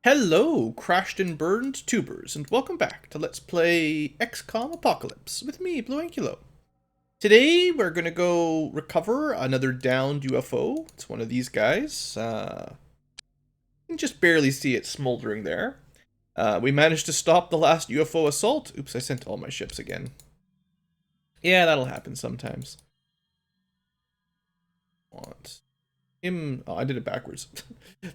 Hello, crashed and burned tubers, and welcome back to Let's Play XCOM Apocalypse with me, BlueAnkylo. Today, we're gonna go recover another downed UFO. It's one of these guys. You can just barely see it smoldering there. We managed to stop the last UFO assault. Oops, I sent all my ships again. Yeah, that'll happen sometimes. Want him... Oh, I did it backwards.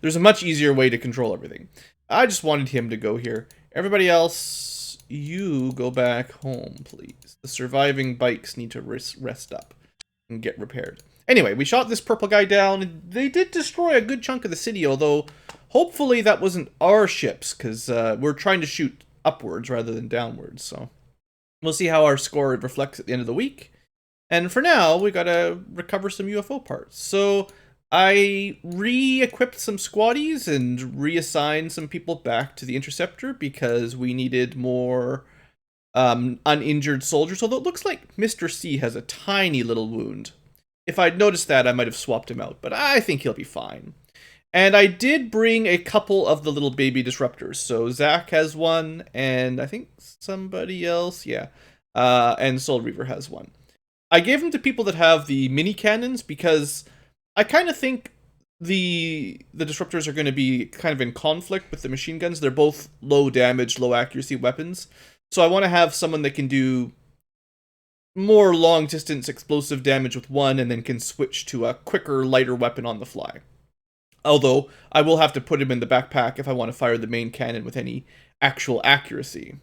There's a much easier way to control everything. I just wanted him to go here. Everybody else, you go back home, please. The surviving bikes need to rest up and get repaired. Anyway, we shot this purple guy down. They did destroy a good chunk of the city, although hopefully that wasn't our ships, because we're trying to shoot upwards rather than downwards, so we'll see how our score reflects at the end of the week. And for now, we gotta recover some UFO parts. So I re-equipped some squaddies and reassigned some people back to the Interceptor because we needed more uninjured soldiers, although it looks like Mr. C has a tiny little wound. If I'd noticed that, I might have swapped him out, but I think he'll be fine. And I did bring a couple of the little baby disruptors. So Zach has one, and I think somebody else, yeah. And Soul Reaver has one. I gave them to people that have the mini cannons because I kind of think the disruptors are going to be kind of in conflict with the machine guns. They're both low damage, low accuracy weapons. So I want to have someone that can do more long distance explosive damage with one and then can switch to a quicker, lighter weapon on the fly. Although I will have to put him in the backpack if I want to fire the main cannon with any actual accuracy.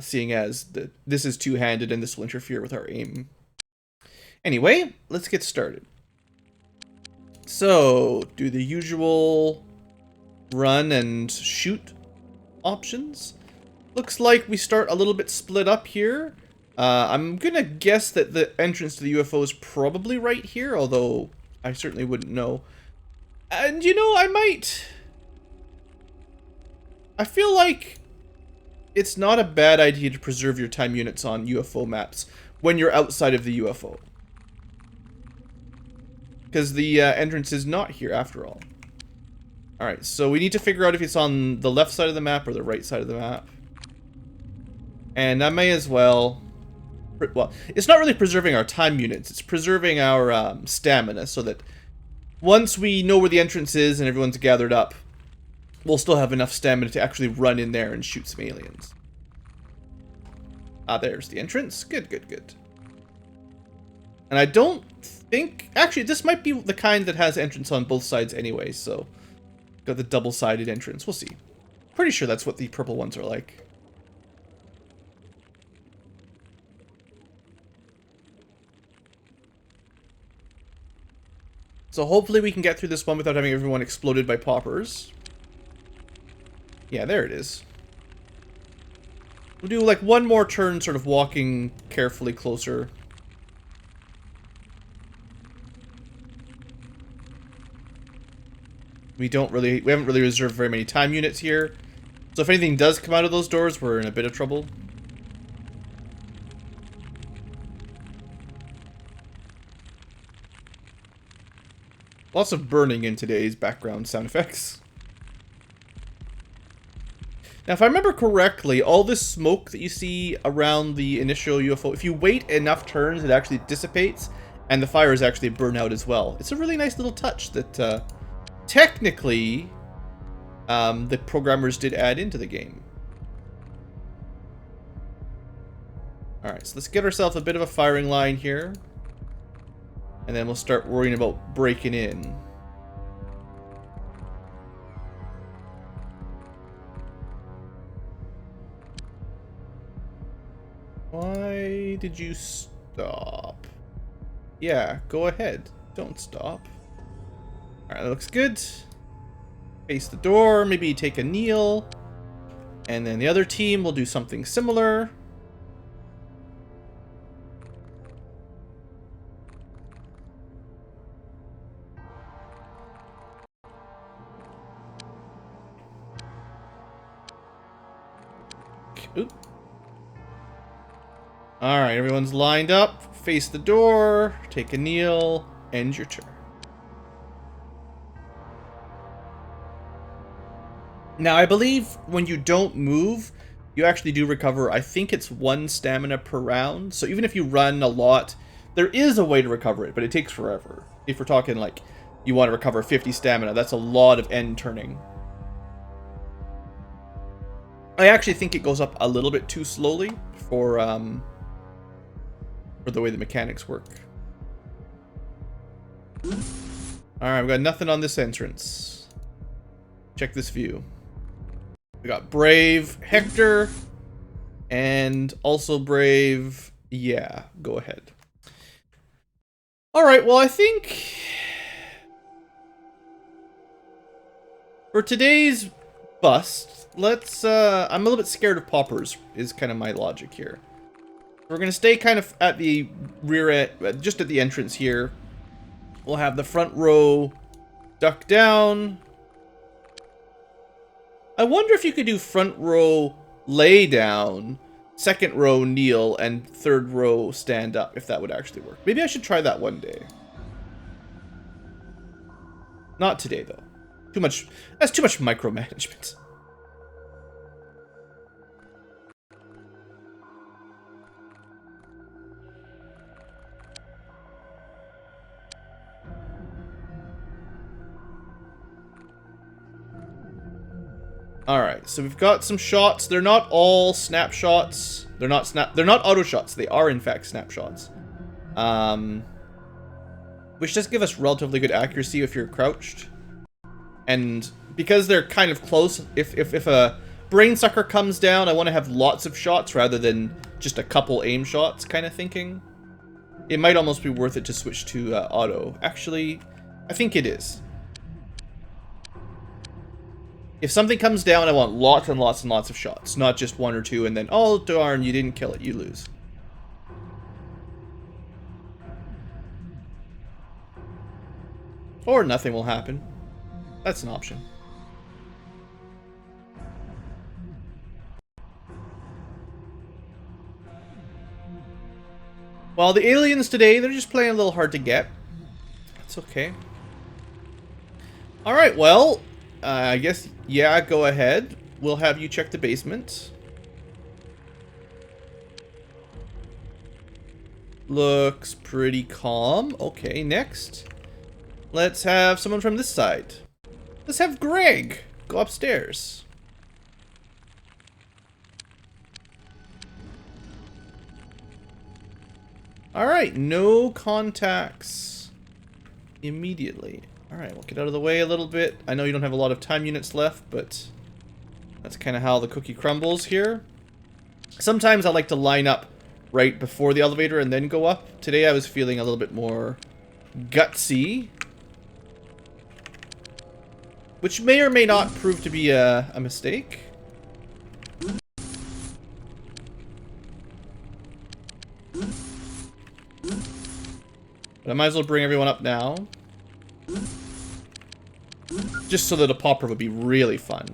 Seeing as this is two-handed and this will interfere with our aim. Anyway, let's get started. So, do the usual run and shoot options. Looks like we start a little bit split up here. I'm gonna guess that the entrance to the UFO is probably right here, although I certainly wouldn't know. And you know, I feel like it's not a bad idea to preserve your time units on UFO maps when you're outside of the UFO. Because the entrance is not here after all. Alright, so we need to figure out if it's on the left side of the map or the right side of the map. And I may as well... Well, it's not really preserving our time units. It's preserving our stamina so that once we know where the entrance is and everyone's gathered up, we'll still have enough stamina to actually run in there and shoot some aliens. Ah, there's the entrance. Good, good, good. And I don't think... Actually, this might be the kind that has entrance on both sides anyway, so... Got the double-sided entrance. We'll see. Pretty sure that's what the purple ones are like. So hopefully we can get through this one without having everyone exploded by poppers. Yeah, there it is. We'll do like one more turn, sort of walking carefully closer. We haven't really reserved very many time units here. So if anything does come out of those doors, we're in a bit of trouble. Lots of burning in today's background sound effects. Now, if I remember correctly, all this smoke that you see around the initial UFO, if you wait enough turns, it actually dissipates, and the fires actually burn out as well. It's a really nice little touch that, technically, the programmers did add into the game. Alright, so let's get ourselves a bit of a firing line here. And then we'll start worrying about breaking in. Why did you stop? Yeah, go ahead. Don't stop. Alright, that looks good. Face the door, maybe take a kneel. And then the other team will do something similar. Oop. Alright, everyone's lined up. Face the door. Take a kneel. End your turn. Now, I believe when you don't move, you actually do recover, I think it's 1 stamina per round. So even if you run a lot, there is a way to recover it, but it takes forever. If we're talking like you want to recover 50 stamina, that's a lot of end turning. I actually think it goes up a little bit too slowly for the way the mechanics work. Alright, we've got nothing on this entrance. Check this view. We got Brave Hector and also Brave. Yeah, go ahead. Alright, well, I think for today's bust, let's I'm a little bit scared of poppers is kind of my logic here. We're gonna stay kind of at the rear end, just at the entrance here. We'll have the front row duck down. I wonder if you could do front row lay down, second row kneel, and third row stand up, if that would actually work. Maybe I should try that one day. Not today, though. Too much. That's too much micromanagement. Alright, so we've got some shots. They're not all snapshots. They're not auto shots. They are in fact snapshots. Which does give us relatively good accuracy if you're crouched. And because they're kind of close, if a brain sucker comes down, I want to have lots of shots rather than just a couple aim shots kind of thinking. It might almost be worth it to switch to auto. Actually, I think it is. If something comes down, I want lots and lots and lots of shots, not just 1 or 2, and then, oh darn, you didn't kill it, you lose. Or nothing will happen. That's an option. Well, the aliens today, they're just playing a little hard to get. That's okay. Alright, well, I guess, yeah, go ahead. We'll have you check the basement. Looks pretty calm. Okay, next. Let's have someone from this side. Let's have Greg go upstairs. Alright, no contacts immediately. Alright, we'll get out of the way a little bit. I know you don't have a lot of time units left, but that's kind of how the cookie crumbles here. Sometimes I like to line up right before the elevator and then go up. Today I was feeling a little bit more gutsy, which may or may not prove to be a mistake. But I might as well bring everyone up now. Just so that a popper would be really fun.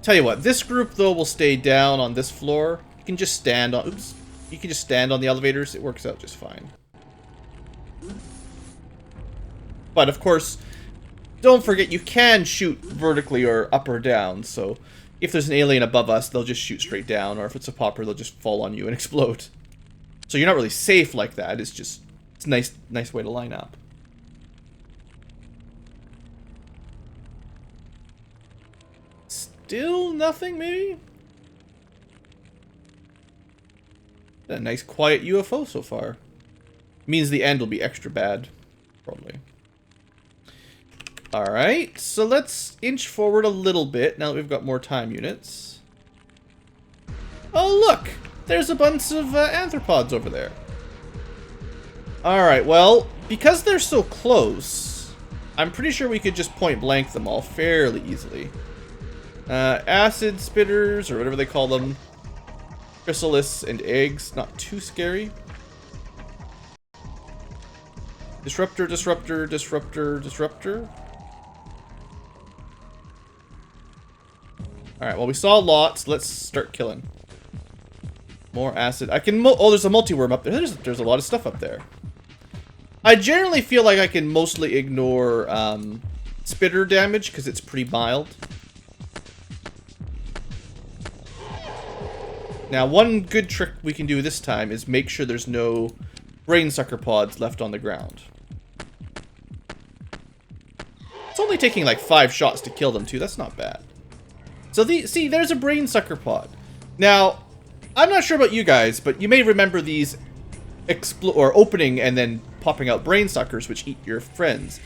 Tell you what, this group though will stay down on this floor. You can just stand on, oops. You can just stand on the elevators. It works out just fine. But of course, don't forget you can shoot vertically or up or down. So if there's an alien above us, they'll just shoot straight down. Or if it's a popper, they'll just fall on you and explode. So you're not really safe like that. It's just, it's a nice way to line up. Still nothing, maybe? A nice quiet UFO so far. Means the end will be extra bad, probably. Alright, so let's inch forward a little bit now that we've got more time units. Oh look! There's a bunch of arthropods over there. Alright, well, because they're so close, I'm pretty sure we could just point blank them all fairly easily. Acid spitters, or whatever they call them. Chrysalis and eggs, not too scary. Disruptor, disruptor, disruptor, disruptor. Alright, well we saw lots. Let's start killing. More acid. I can oh, there's a multi-worm up there. There's a lot of stuff up there. I generally feel like I can mostly ignore spitter damage because it's pretty mild. Now, one good trick we can do this time is make sure there's no brain sucker pods left on the ground. It's only taking like 5 shots to kill them too. That's not bad. So see, there's a brain sucker pod. Now, I'm not sure about you guys, but you may remember these opening and then popping out brain suckers which eat your friends.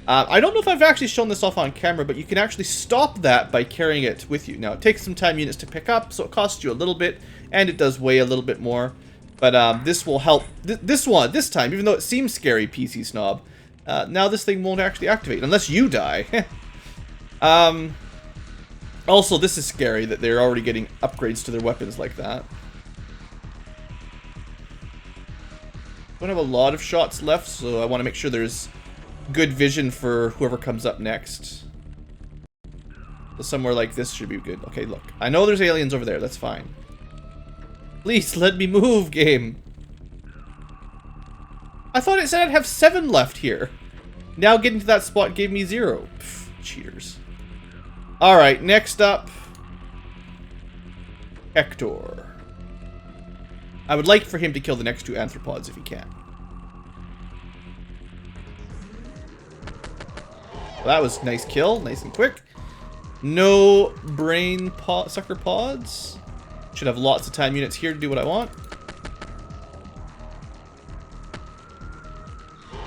I don't know if I've actually shown this off on camera, but you can actually stop that by carrying it with you. Now, it takes some time units to pick up, so it costs you a little bit, and it does weigh a little bit more. But this will help. This time, even though it seems scary, PC Snob, now this thing won't actually activate, unless you die. Also, this is scary that they're already getting upgrades to their weapons like that. Don't have a lot of shots left, so I want to make sure there's good vision for whoever comes up next. So somewhere like this should be good. Okay, look. I know there's aliens over there. That's fine. Please, let me move, game. I thought it said I'd have 7 left here. Now getting to that spot gave me 0. Pff, cheaters. Alright, next up. Hector. I would like for him to kill the next 2 anthropods if he can. Well, that was a nice kill, nice and quick. No brain sucker pods. Should have lots of time units here to do what I want.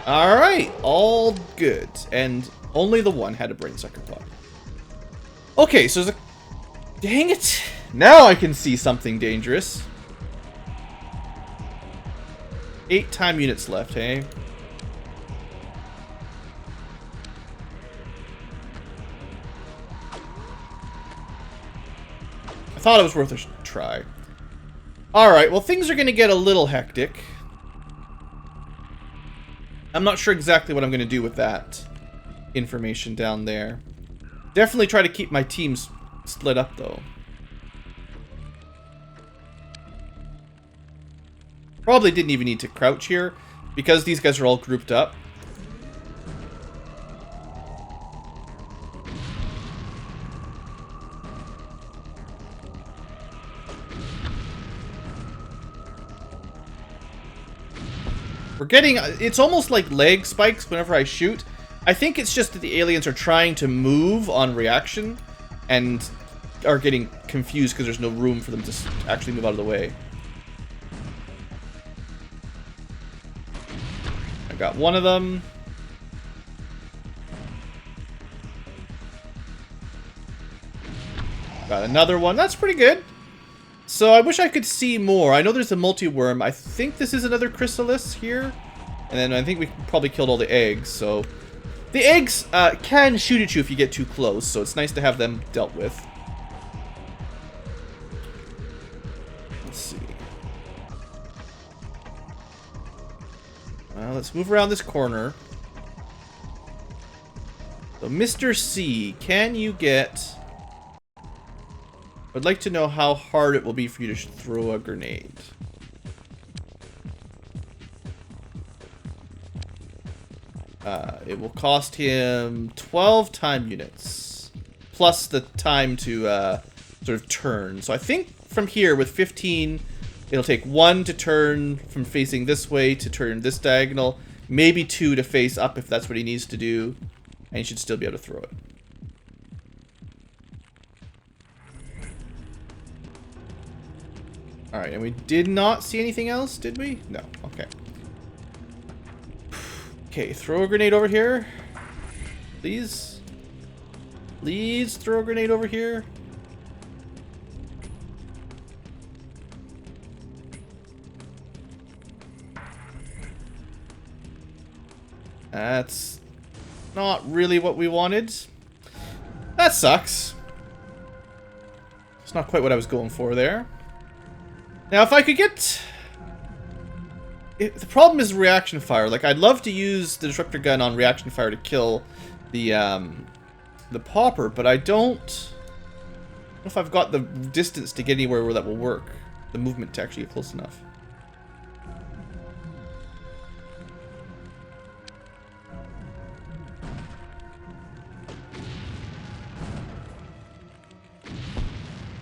Alright, all good. And only the one had a brain sucker pod. Okay, so there's a... Dang it! Now I can see something dangerous. 8 time units left, hey? I thought it was worth a try. Alright, well things are going to get a little hectic. I'm not sure exactly what I'm going to do with that information down there. Definitely try to keep my teams split up though. Probably didn't even need to crouch here because these guys are all grouped up. We're getting, it's almost like leg spikes whenever I shoot. I think it's just that the aliens are trying to move on reaction and are getting confused because there's no room for them to actually move out of the way. I got one of them. Got another one. That's pretty good. So I wish I could see more. I know there's a multi-worm. I think this is another chrysalis here. And then I think we probably killed all the eggs, so... The eggs can shoot at you if you get too close, so it's nice to have them dealt with. Let's see. Well, let's move around this corner. So, Mr. C, can you get... I'd like to know how hard it will be for you to throw a grenade. It will cost him 12 time units. Plus the time to sort of turn. So I think from here with 15, it'll take 1 to turn from facing this way to turn this diagonal. Maybe 2 to face up if that's what he needs to do. And he should still be able to throw it. Alright, and we did not see anything else, did we? No, okay. Okay, throw a grenade over here. Please. Please throw a grenade over here. That's not really what we wanted. That sucks. It's not quite what I was going for there. Now, if I could get... The problem is reaction fire. Like, I'd love to use the disruptor gun on reaction fire to kill the popper, but I don't know if I've got the distance to get anywhere where that will work. The movement to actually get close enough.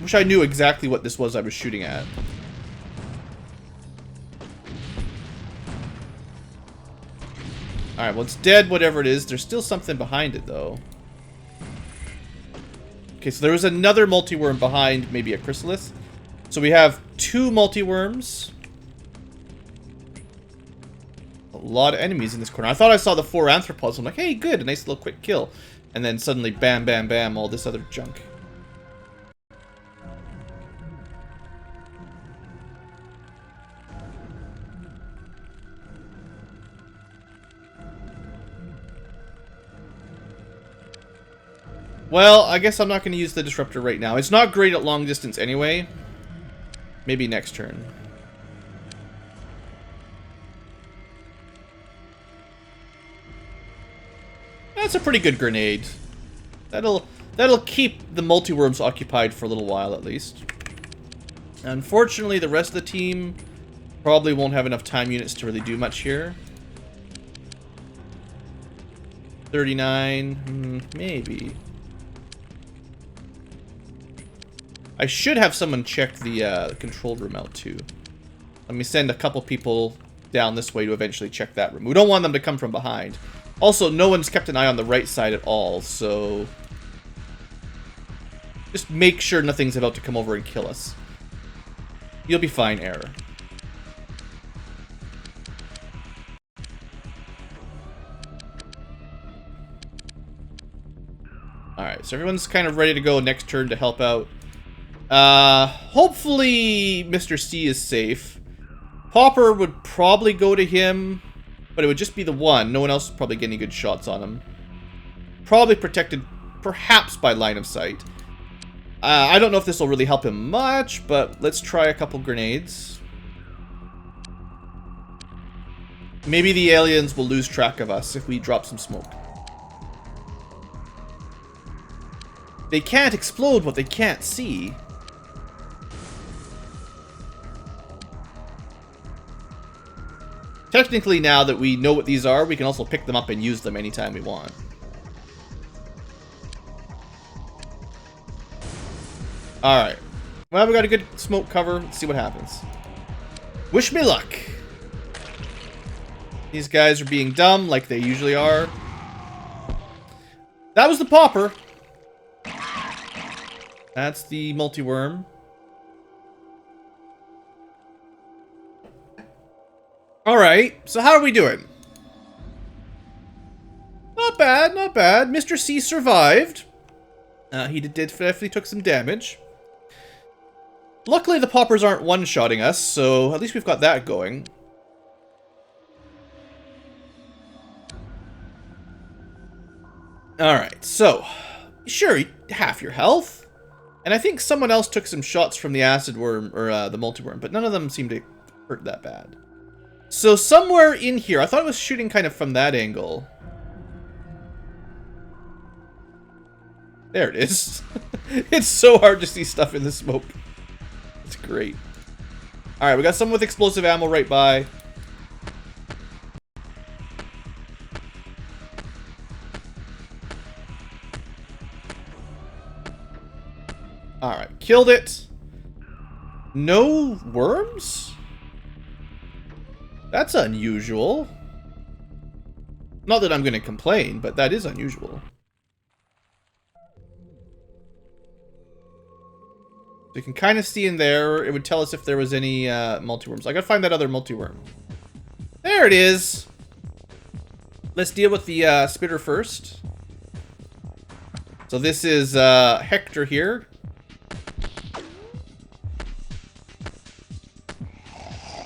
Wish I knew exactly what this was I was shooting at. Alright, well it's dead, whatever it is. There's still something behind it, though. Okay, so there was another multi-worm behind maybe a chrysalis. So we have 2 multi-worms. A lot of enemies in this corner. I thought I saw the 4 arthropods. I'm like, hey, good, a nice little quick kill. And then suddenly, bam, bam, bam, all this other junk. Well, I guess I'm not going to use the disruptor right now. It's not great at long distance anyway. Maybe next turn. That's a pretty good grenade. That'll keep the multi-worms occupied for a little while at least. Unfortunately, the rest of the team probably won't have enough time units to really do much here. 39, maybe. I should have someone check the control room out too. Let me send a couple people down this way to eventually check that room. We don't want them to come from behind. Also, no one's kept an eye on the right side at all, so just make sure nothing's about to come over and kill us. You'll be fine, Error. Alright, so everyone's kind of ready to go next turn to help out. Hopefully Mr. C is safe. Popper would probably go to him, but it would just be the one. No one else would probably get any good shots on him. Probably protected, perhaps, by line of sight. I don't know if this will really help him much, but let's try a couple grenades. Maybe the aliens will lose track of us if we drop some smoke. They can't explode what they can't see. Technically, now that we know what these are, we can also pick them up and use them anytime we want. Alright. Well, we got a good smoke cover. Let's see what happens. Wish me luck. These guys are being dumb, like they usually are. That was the popper. That's the multi-worm. Alright, so how are we doing? Not bad, not bad. Mr. C survived. He definitely took some damage. Luckily, the poppers aren't one-shotting us, so at least we've got that going. Alright, so, sure, half your health. And I think someone else took some shots from the acid worm, or the multi-worm, but none of them seemed to hurt that bad. So somewhere in here, I thought it was shooting kind of from that angle. There it is. It's so hard to see stuff in the smoke. It's great. Alright, we got someone with explosive ammo right by. Alright, killed it. No worms? That's unusual. Not that I'm going to complain, but that is unusual. So you can kind of see in there, it would tell us if there was any multi-worms. I gotta find that other multi-worm. There it is! Let's deal with the spitter first. So this is Hector here.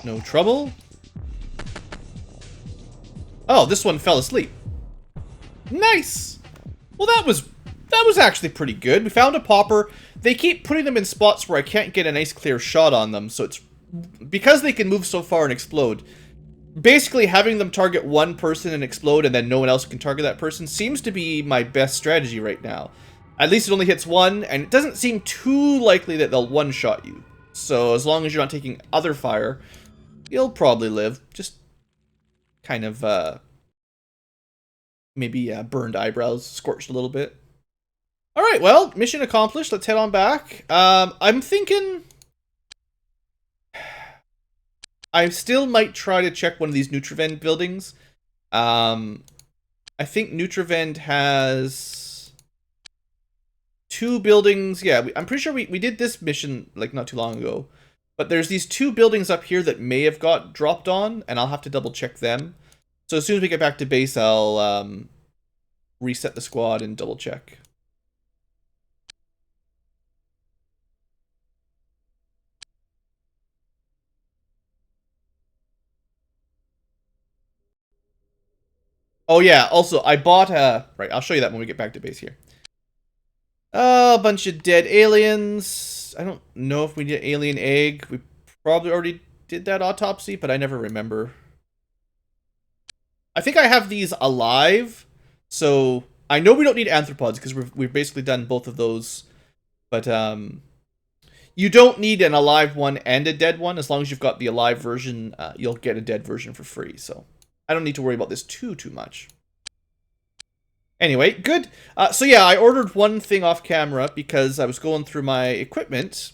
No trouble. Oh, this one fell asleep. Nice! Well, that was actually pretty good. We found a popper. They keep putting them in spots where I can't get a nice clear shot on them, so it's... Because they can move so far and explode, basically having them target one person and explode and then no one else can target that person seems to be my best strategy right now. At least it only hits one, and it doesn't seem too likely that they'll one-shot you. So as long as you're not taking other fire, you'll probably live. Just kind of, maybe burned eyebrows, scorched a little bit. Alright, well, mission accomplished. Let's head on back. I'm thinking... I still might try to check one of these Nutrivend buildings. I think Nutrivend has 2 buildings. Yeah, I'm pretty sure we did this mission, like, not too long ago. But there's these 2 buildings up here that may have got dropped on, and I'll have to double check them. So as soon as we get back to base, I'll reset the squad and double check. Oh yeah, also I bought right, I'll show you that when we get back to base here. A bunch of dead aliens. I don't know if we did alien egg. We probably already did that autopsy, but I never remember. I think I have these alive, so I know we don't need arthropods because we've basically done both of those. But you don't need an alive one and a dead one. As long as you've got the alive version, you'll get a dead version for free. So I don't need to worry about this too much. Anyway, good. So yeah, I ordered one thing off camera because I was going through my equipment,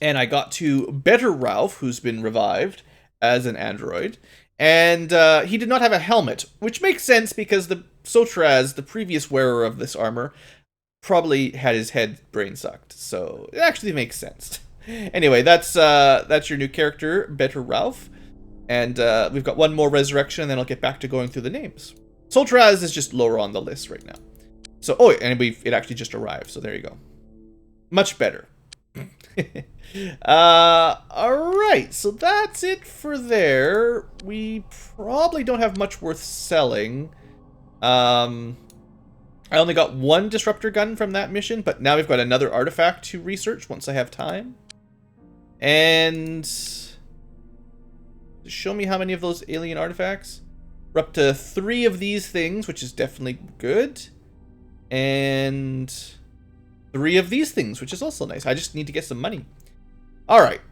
and I got to Better Ralph, who's been revived as an android, and he did not have a helmet, which makes sense because the Sotraz, the previous wearer of this armor, probably had his head brain sucked. So it actually makes sense. Anyway, that's your new character, Better Ralph, and we've got one more resurrection, and then I'll get back to going through the names. Soltraz is just lower on the list right now. So, oh, and it actually just arrived, so there you go. Much better. Alright, so that's it for there. We probably don't have much worth selling. I only got 1 disruptor gun from that mission, but now we've got another artifact to research once I have time. And... show me how many of those alien artifacts. We're up to 3 of these things, which is definitely good. And 3 of these things, which is also nice. I just need to get some money. Alright.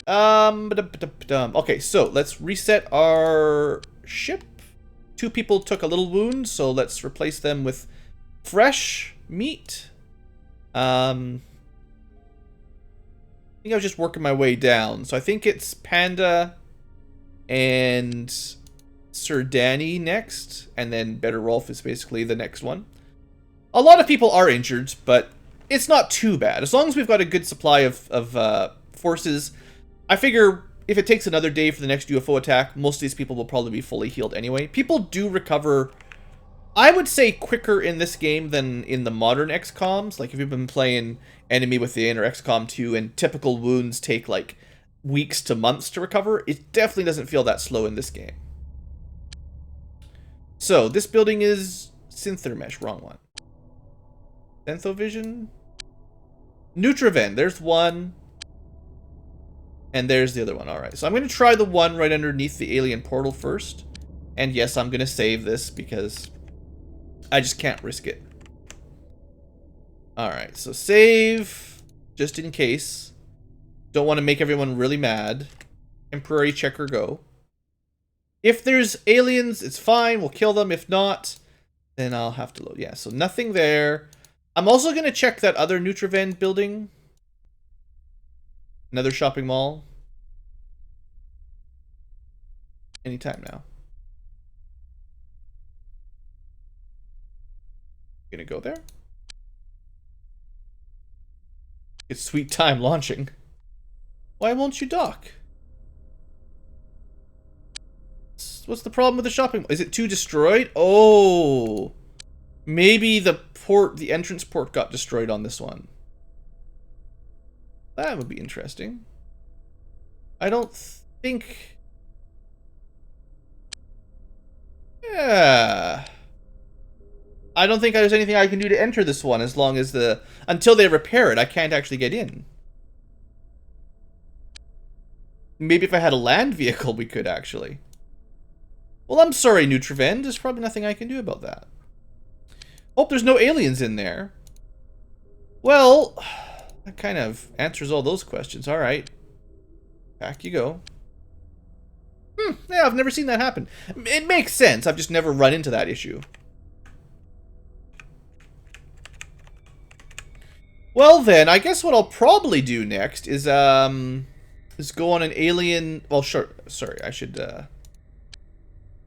Okay, so let's reset our ship. 2 people took a little wound, so let's replace them with fresh meat. I think I was just working my way down. So I think it's Panda and Sir Danny next, and then Better Rolf is basically the next one. A lot of people are injured, but it's not too bad. As long as we've got a good supply of forces, I figure if it takes another day for the next UFO attack, most of these people will probably be fully healed anyway. People do recover, I would say, quicker in this game than in the modern XCOMs. Like, if you've been playing Enemy Within or XCOM 2 and typical wounds take, like, weeks to months to recover, it definitely doesn't feel that slow in this game. So, this building is Synthermesh, wrong one. Synthovision? Nutrivend, there's one. And there's the other one, alright. So I'm going to try the one right underneath the alien portal first. And yes, I'm going to save this because I just can't risk it. Alright, so save, just in case. Don't want to make everyone really mad. Temporary checker go. If there's aliens, it's fine. We'll kill them. If not, then I'll have to load. Yeah, so nothing there. I'm also going to check that other Nutrivend building. Another shopping mall. Anytime now. Gonna go there. It's sweet time launching. Why won't you dock? What's the problem with the shopping? Is it too destroyed? Oh, maybe the entrance port got destroyed on this one. That would be interesting. I don't think... Yeah. I don't think there's anything I can do to enter this one as long as until they repair it, I can't actually get in. Maybe if I had a land vehicle, we could actually. Well, I'm sorry, Nutrivend. There's probably nothing I can do about that. Hope there's no aliens in there. Well, that kind of answers all those questions. All right. Back you go. Yeah, I've never seen that happen. It makes sense. I've just never run into that issue. Well then, I guess what I'll probably do next is go on an alien. Well, sure. Sorry, I should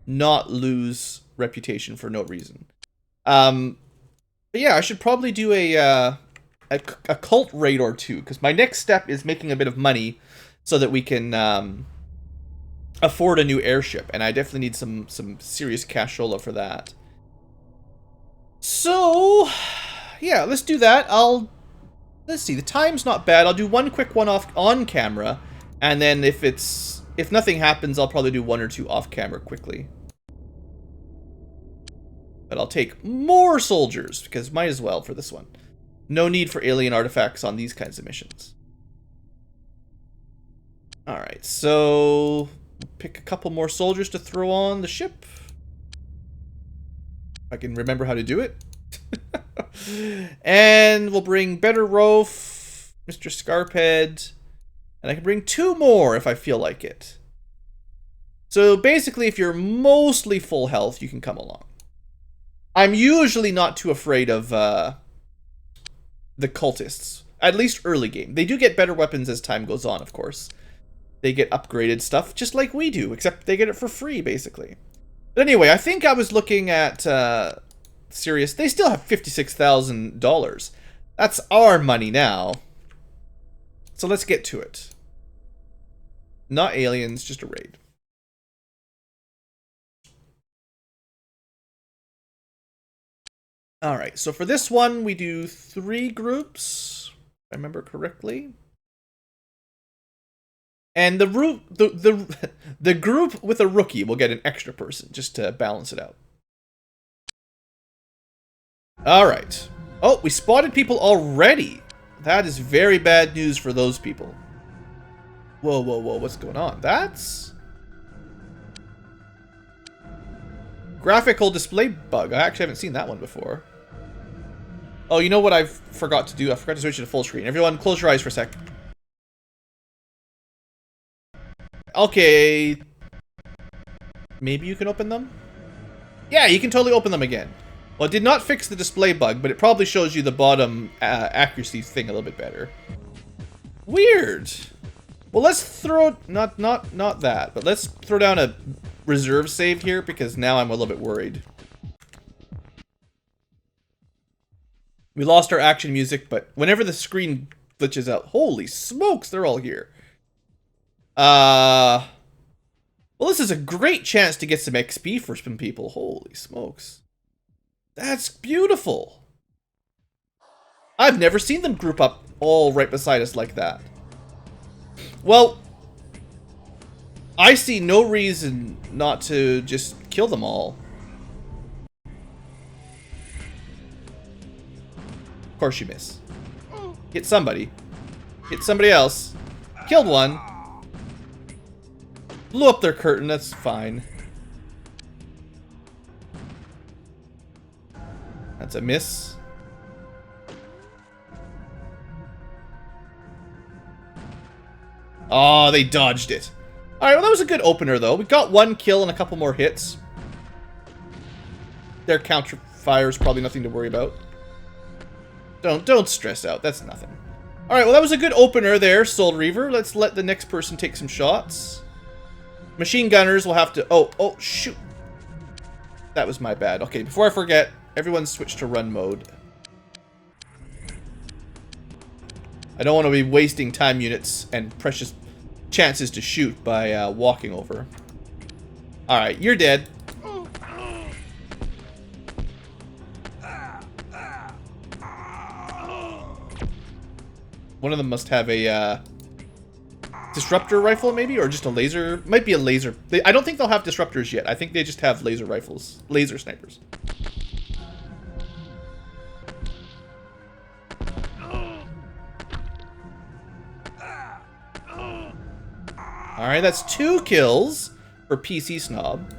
not lose reputation for no reason. But yeah, I should probably do a cult raid or two, because my next step is making a bit of money so that we can afford a new airship, and I definitely need some serious cashola for that. So yeah, let's do that. Let's see, the time's not bad. I'll do one quick one off on camera, and then if nothing happens, I'll probably do one or two off camera quickly. But I'll take more soldiers, because might as well for this one. No need for alien artifacts on these kinds of missions. Alright, so pick a couple more soldiers to throw on the ship. If I can remember how to do it. And we'll bring Better Roaf, Mr. Scarphead, and I can bring 2 more if I feel like it. So basically, if you're mostly full health, you can come along. I'm usually not too afraid of the cultists, at least early game. They do get better weapons as time goes on, of course. They get upgraded stuff just like we do, except they get it for free, basically. But anyway, I think I was looking at Sirius. They still have $56,000. That's our money now. So let's get to it. Not aliens, just a raid. Alright, so for this one, we do 3 groups, if I remember correctly. And the group with a rookie will get an extra person, just to balance it out. Alright. Oh, we spotted people already! That is very bad news for those people. Whoa, whoa, whoa, what's going on? That's... graphical display bug. I actually haven't seen that one before. Oh, you know what I forgot to do? I forgot to switch it to full screen. Everyone, close your eyes for a sec. Okay. Maybe you can open them? Yeah, you can totally open them again. Well, it did not fix the display bug, but it probably shows you the bottom accuracy thing a little bit better. Weird. Well, let's throw... Not that, but let's throw down a reserve save here, because now I'm a little bit worried. We lost our action music, but whenever the screen glitches out... Holy smokes, they're all here. Well, this is a great chance to get some XP for some people. Holy smokes. That's beautiful. I've never seen them group up all right beside us like that. Well, I see no reason not to just kill them all. Of course you miss. Hit somebody. Hit somebody else. Killed one. Blew up their curtain, that's fine. That's a miss. Oh, they dodged it. Alright, well that was a good opener though. We got 1 kill and a couple more hits. Their counter fire is probably nothing to worry about. Don't stress out, that's nothing. Alright, well that was a good opener there, Soul Reaver. Let's let the next person take some shots. Machine gunners will have to... Oh, shoot. That was my bad. Okay, before I forget, everyone switch to run mode. I don't want to be wasting time units and precious chances to shoot by walking over. Alright, you're dead. One of them must have a disruptor rifle, maybe? Or just a laser? Might be a laser. I don't think they'll have disruptors yet. I think they just have laser rifles. Laser snipers. Alright, that's 2 kills for PC Snob.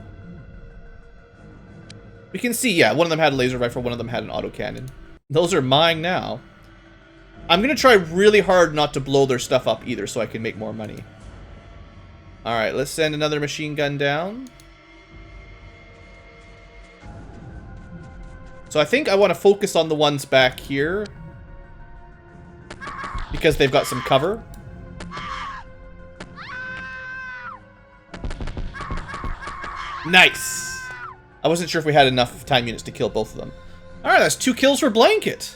We can see, yeah, one of them had a laser rifle, one of them had an autocannon. Those are mine now. I'm gonna try really hard not to blow their stuff up either so I can make more money. Alright, let's send another machine gun down. So I think I want to focus on the ones back here. because they've got some cover. Nice! I wasn't sure if we had enough time units to kill both of them. Alright, that's 2 kills for Blanket.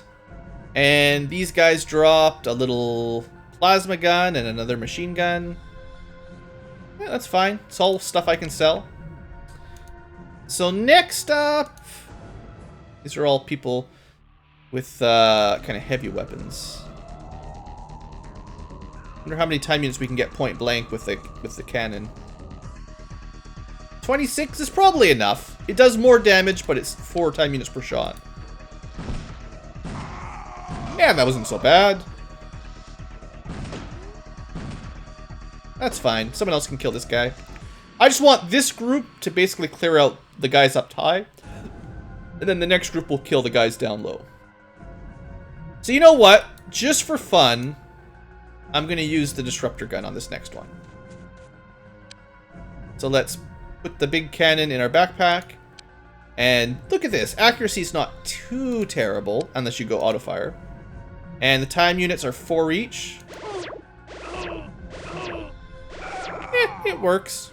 And these guys dropped a little plasma gun and another machine gun. Yeah, that's fine. It's all stuff I can sell. So next up... These are all people with kind of heavy weapons. Wonder how many time units we can get point blank with the cannon. 26 is probably enough. It does more damage, but it's 4 time units per shot. Yeah, that wasn't so bad. That's fine. Someone else can kill this guy. I just want this group to basically clear out the guys up high. And then the next group will kill the guys down low. So you know what? Just for fun, I'm going to use the disruptor gun on this next one. So let's put the big cannon in our backpack. And look at this. Accuracy's not too terrible, unless you go auto fire. And the time units are 4 each. It works.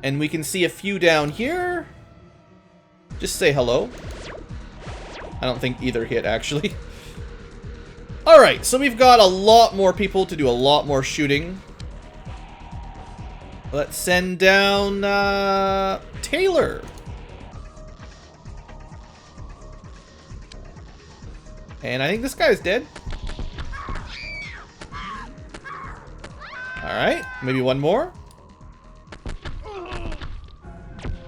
And we can see a few down here. Just say hello. I don't think either hit, actually. Alright, so we've got a lot more people to do a lot more shooting. Let's send down Taylor. And I think this guy's dead. Alright, maybe one more.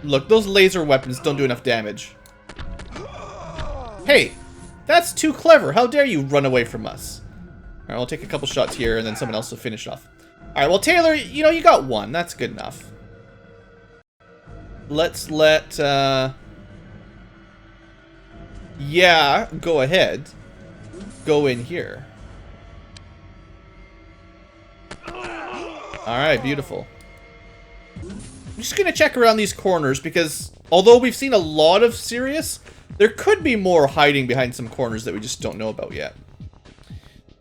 Look, those laser weapons don't do enough damage. Hey, that's too clever. How dare you run away from us? Alright, we'll take a couple shots here and then someone else will finish off. Alright, well, Taylor, you know, you got 1. That's good enough. Let's let, yeah, go ahead. Go in here. Alright, beautiful. I'm just gonna check around these corners because although we've seen a lot of Sirius, there could be more hiding behind some corners that we just don't know about yet.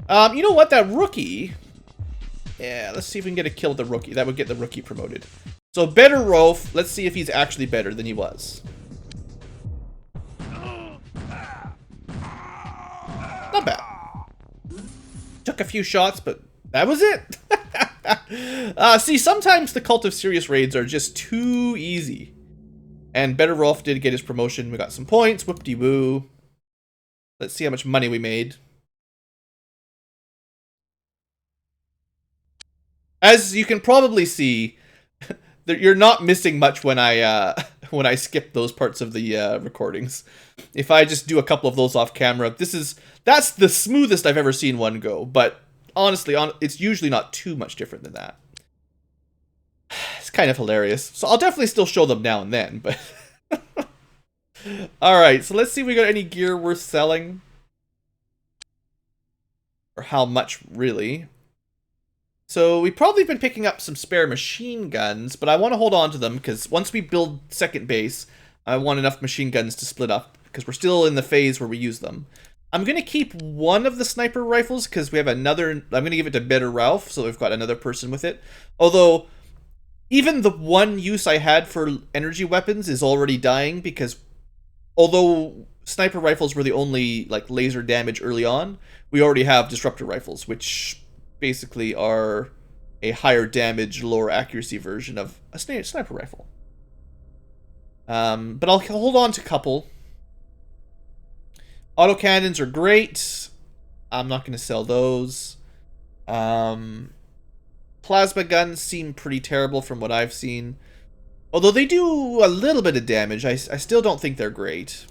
You know what? That rookie... Yeah, let's see if we can get a kill with the rookie. That would get the rookie promoted. So, better Rolf. Let's see if he's actually better than he was. Not bad. Took a few shots, but that was it. See, sometimes the Cult of Sirius raids are just too easy. And Better Rolf did get his promotion. We got some points. Whoop-de-woo. Let's see how much money we made. As you can probably see, you're not missing much when I skip those parts of the recordings. If I just do a couple of those off camera, that's the smoothest I've ever seen one go. But honestly, it's usually not too much different than that. It's kind of hilarious. So I'll definitely still show them now and then, but... Alright, so let's see if we got any gear worth selling. Or how much, really. So we've probably been picking up some spare machine guns, but I want to hold on to them, because once we build second base, I want enough machine guns to split up, because we're still in the phase where we use them. I'm going to keep one of the sniper rifles, because we have another... I'm going to give it to Better Ralph, so we've got another person with it. Although... even the one use I had for energy weapons is already dying because although sniper rifles were the only like laser damage early on, we already have disruptor rifles, which basically are a higher damage, lower accuracy version of a sniper rifle. But I'll hold on to a couple. Autocannons are great. I'm not going to sell those. Plasma guns seem pretty terrible from what I've seen. Although they do a little bit of damage, I still don't think they're great.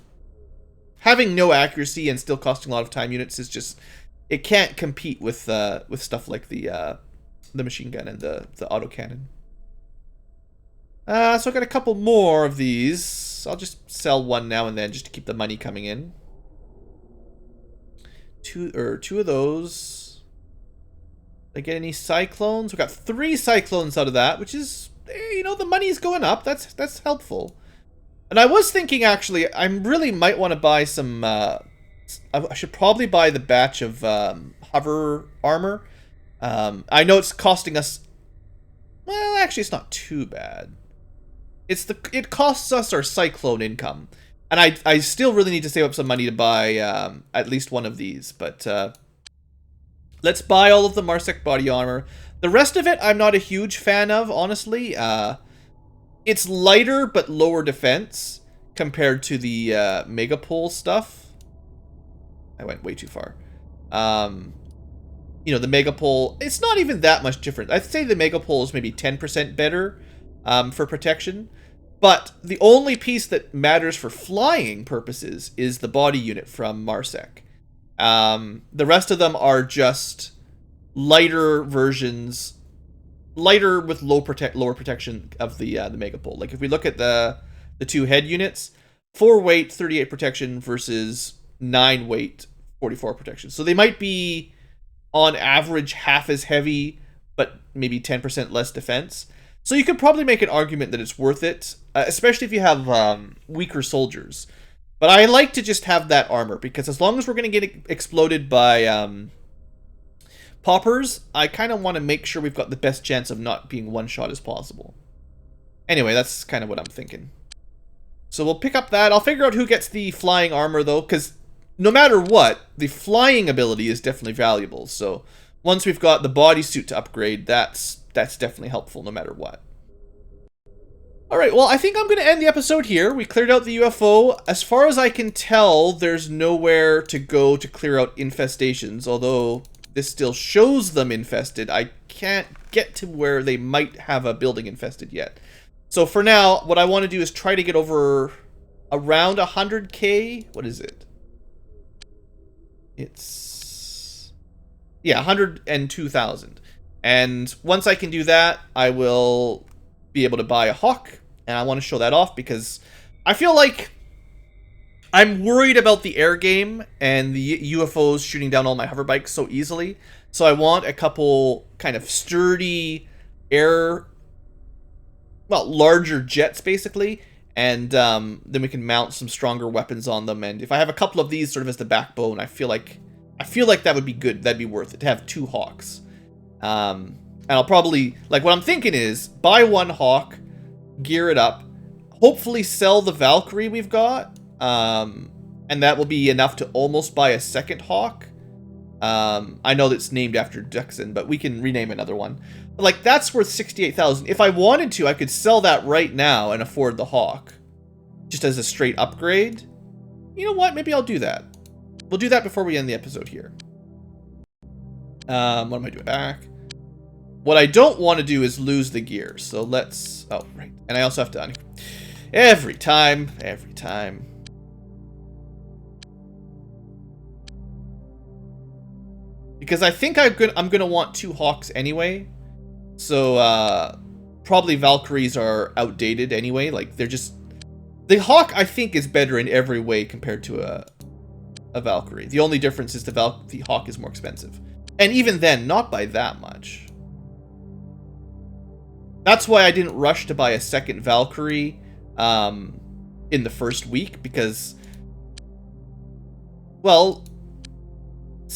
Having no accuracy and still costing a lot of time units is just... it can't compete with stuff like the machine gun and the autocannon. So I got a couple more of these. I'll just sell one now and then just to keep the money coming in. Two of those. Did I get any cyclones? We got 3 cyclones out of that, which is, you know, the money's going up. That's helpful. And I was thinking, actually, I really might want to buy some I should probably buy the batch of hover armor. I know it's costing us... Well, actually, it's not too bad. It costs us our cyclone income. And I still really need to save up some money to buy at least one of these. But let's buy all of the Marsec body armor. The rest of it, I'm not a huge fan of, honestly. It's lighter but lower defense compared to the Megapole stuff. I went way too far. You know, the Megapole, it's not even that much different. I'd say the Megapole is maybe 10% better for protection. But the only piece that matters for flying purposes is the body unit from Marsec. The rest of them are just lighter versions, lighter with lower protection of the Megapole. Like if we look at the two head units, 4 weight, 38 protection versus 9 weight, 44 protection. So they might be on average half as heavy, but maybe 10% less defense. So you could probably make an argument that it's worth it, especially if you have weaker soldiers. But I like to just have that armor, because as long as we're going to get exploded by poppers, I kind of want to make sure we've got the best chance of not being one-shot as possible. Anyway, that's kind of what I'm thinking. So we'll pick up that. I'll figure out who gets the flying armor, though, because no matter what, the flying ability is definitely valuable. So once we've got the bodysuit to upgrade, that's definitely helpful no matter what. Alright, well, I think I'm going to end the episode here. We cleared out the UFO. As far as I can tell, there's nowhere to go to clear out infestations, although this still shows them infested. I can't get to where they might have a building infested yet. So for now, what I want to do is try to get over around 100k. What is it? It's... yeah, 102,000. And once I can do that, I will be able to buy a Hawk. And I want to show that off because I feel like I'm worried about the air game and the UFOs shooting down all my hover bikes so easily. So I want a couple kind of sturdy air, well, larger jets basically. And then we can mount some stronger weapons on them. And if I have a couple of these sort of as the backbone, I feel like that would be good. That'd be worth it to have 2 Hawks. And I'll probably, like, what I'm thinking is buy 1 Hawk, gear it up, hopefully sell the Valkyrie we've got, and that will be enough to almost buy a 2nd Hawk. I know that's named after Dixon, but we can rename another one. But, like, that's worth 68,000. If I wanted to, I could sell that right now and afford the Hawk, just as a straight upgrade. You know what? Maybe I'll do that. We'll do that before we end the episode here. What am I doing? Back. What I don't want to do is lose the gear. So let's... oh, right. And I also have to... every time. Because I think I'm gonna want 2 Hawks anyway. So, probably Valkyries are outdated anyway. Like, they're just... the Hawk, I think, is better in every way compared to a Valkyrie. The only difference is the Hawk is more expensive. And even then, not by that much. That's why I didn't rush to buy a 2nd Valkyrie in the first week, because, well,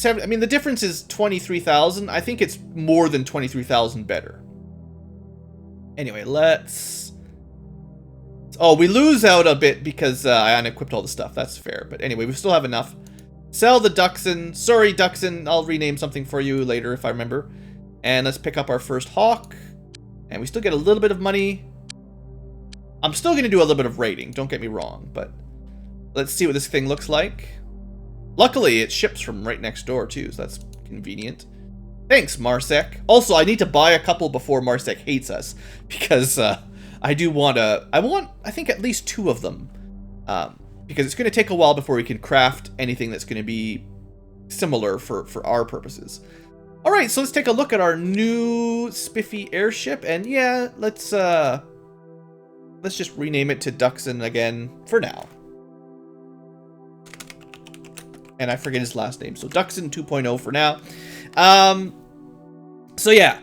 I mean, the difference is 23,000. I think it's more than 23,000 better. Anyway, let's... oh, we lose out a bit because I unequipped all the stuff. That's fair. But anyway, we still have enough. Sell the Duxon. Sorry, Duxon. I'll rename something for you later if I remember. And let's pick up our first Hawk. And we still get a little bit of money. I'm still going to do a little bit of raiding, don't get me wrong, but let's see what this thing looks like. Luckily, it ships from right next door, too, so that's convenient. Thanks, Marsec. Also, I need to buy a couple before Marsec hates us, because I do want I think, at least 2 of them, because it's going to take a while before we can craft anything that's going to be similar for our purposes. Alright, so let's take a look at our new spiffy airship, and yeah, let's just rename it to Duxon again for now. And I forget his last name, so Duxon 2.0 for now. So yeah,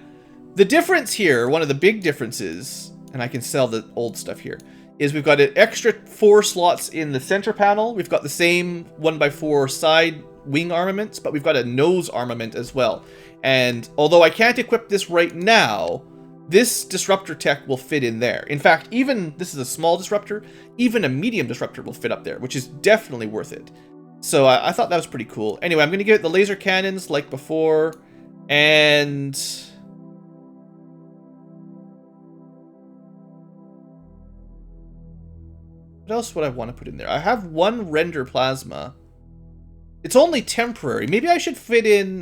the difference here, one of the big differences, and I can sell the old stuff here, is we've got an extra 4 slots in the center panel. We've got the same 1x4 side wing armaments, but we've got a nose armament as well. And although I can't equip this right now, this disruptor tech will fit in there. In fact, even this is a small disruptor, even a medium disruptor will fit up there, which is definitely worth it. So I thought that was pretty cool. Anyway, I'm going to give it the laser cannons like before, and what else would I want to put in there? I have 1 render plasma. It's only temporary. Maybe I should fit in.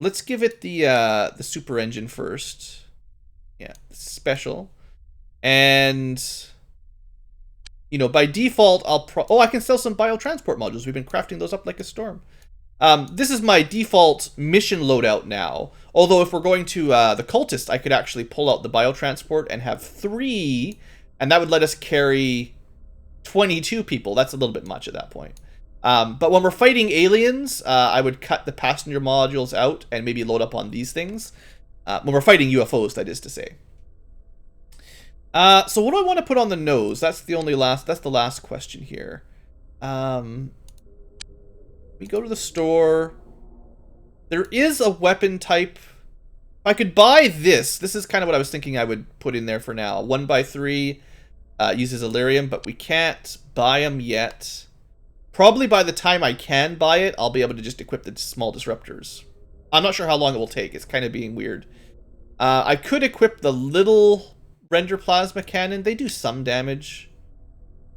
Let's give it the super engine first. Yeah, special. And you know, by default, I can sell some biotransport modules. We've been crafting those up like a storm. This is my default mission loadout now. Although if we're going to the Cultist, I could actually pull out the biotransport and have 3, and that would let us carry 22 people. That's a little bit much at that point. But when we're fighting aliens, I would cut the passenger modules out and maybe load up on these things. When we're fighting UFOs, that is to say. So what do I want to put on the nose? That's the last question here. We go to the store. There is a weapon type. I could buy this. This is kind of what I was thinking I would put in there for now. 1x3 uses Illyrium, but we can't buy them yet. Probably by the time I can buy it, I'll be able to just equip the small disruptors. I'm not sure how long it will take. It's kind of being weird. I could equip the little render plasma cannon. They do some damage.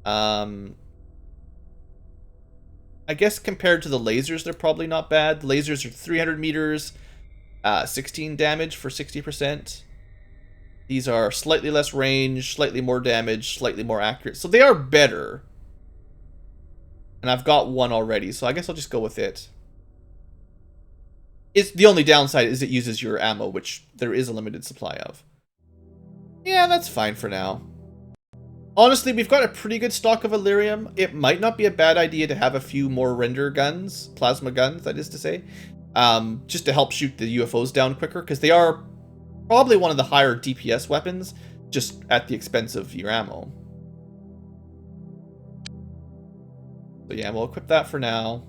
I guess compared to the lasers, they're probably not bad. The lasers are 300 meters, 16 damage for 60%. These are slightly less range, slightly more damage, slightly more accurate. So they are better. And I've got 1 already, so I guess I'll just go with it. The only downside is it uses your ammo, which there is a limited supply of. Yeah, that's fine for now. Honestly, we've got a pretty good stock of Illyrium. It might not be a bad idea to have a few more render guns, plasma guns, that is to say, just to help shoot the UFOs down quicker, because they are probably one of the higher DPS weapons, just at the expense of your ammo. So yeah, we'll equip that for now.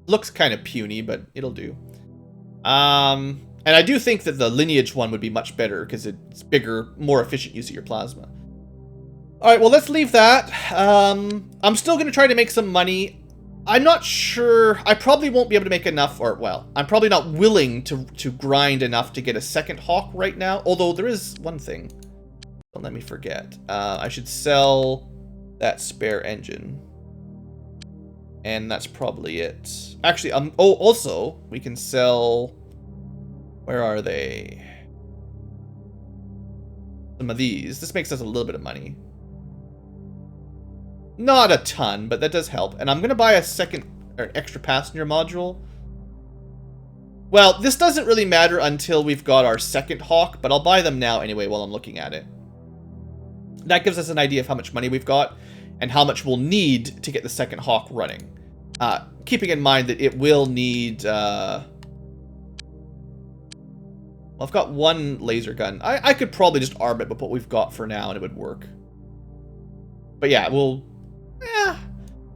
Looks kind of puny, but it'll do. And I do think that the lineage one would be much better because it's bigger, more efficient use of your plasma. Alright, well, let's leave that. I'm still going to try to make some money. I'm not sure. I probably won't be able to make enough, or, well, I'm probably not willing to grind enough to get a second Hawk right now. Although there is one thing. Don't let me forget. I should sell that spare engine. And that's probably it. Actually, oh, also, we can sell... Where are they? Some of these. This makes us a little bit of money. Not a ton, but that does help. And I'm going to buy a extra passenger module. Well, this doesn't really matter until we've got our second Hawk, but I'll buy them now anyway while I'm looking at it. That gives us an idea of how much money we've got and how much we'll need to get the second Hawk running. Keeping in mind that it will need... Well, I've got 1 laser gun. I could probably just arm it with what we've got for now and it would work. But yeah,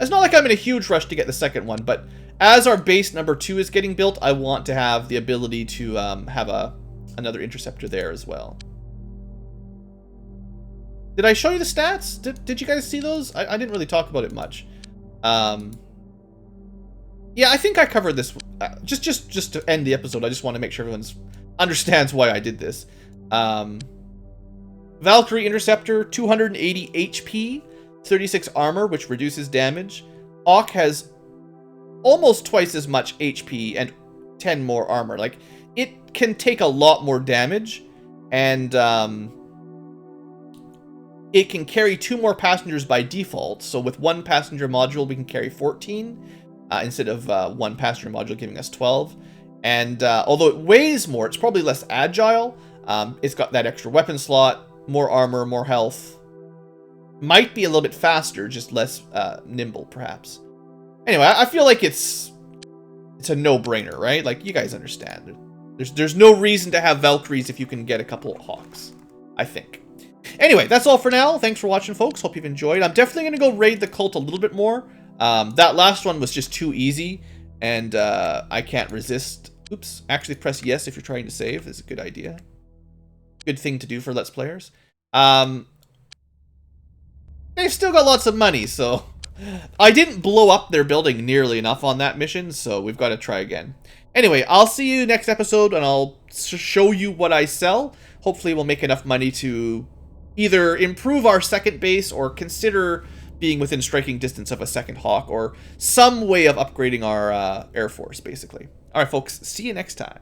it's not like I'm in a huge rush to get the second one, but as our base number 2 is getting built, I want to have the ability to have another interceptor there as well. Did I show you the stats? Did you guys see those? I didn't really talk about it much. Yeah, I think I covered this. Just to end the episode, I just want to make sure everyone understands why I did this. Valkyrie Interceptor, 280 HP, 36 armor, which reduces damage. Hawk has almost twice as much HP and 10 more armor. Like, it can take a lot more damage, and it can carry 2 more passengers by default. So with 1 passenger module, we can carry 14 instead of 1 passenger module giving us 12. And although it weighs more, it's probably less agile. It's got that extra weapon slot, more armor, more health. Might be a little bit faster, just less nimble, perhaps. Anyway, I feel like it's a no-brainer, right? Like, you guys understand. There's no reason to have Valkyries if you can get a couple of Hawks. I think. Anyway, that's all for now. Thanks for watching, folks. Hope you've enjoyed. I'm definitely going to go raid the cult a little bit more. That last one was just too easy, and I can't resist. Oops. Actually, press yes if you're trying to save. Is a good idea. Good thing to do for Let's Players. They've still got lots of money, so... I didn't blow up their building nearly enough on that mission, so we've got to try again. Anyway, I'll see you next episode, and I'll show you what I sell. Hopefully we'll make enough money to either improve our second base or consider being within striking distance of a second Hawk, or some way of upgrading our Air Force, basically. Alright, folks, see you next time.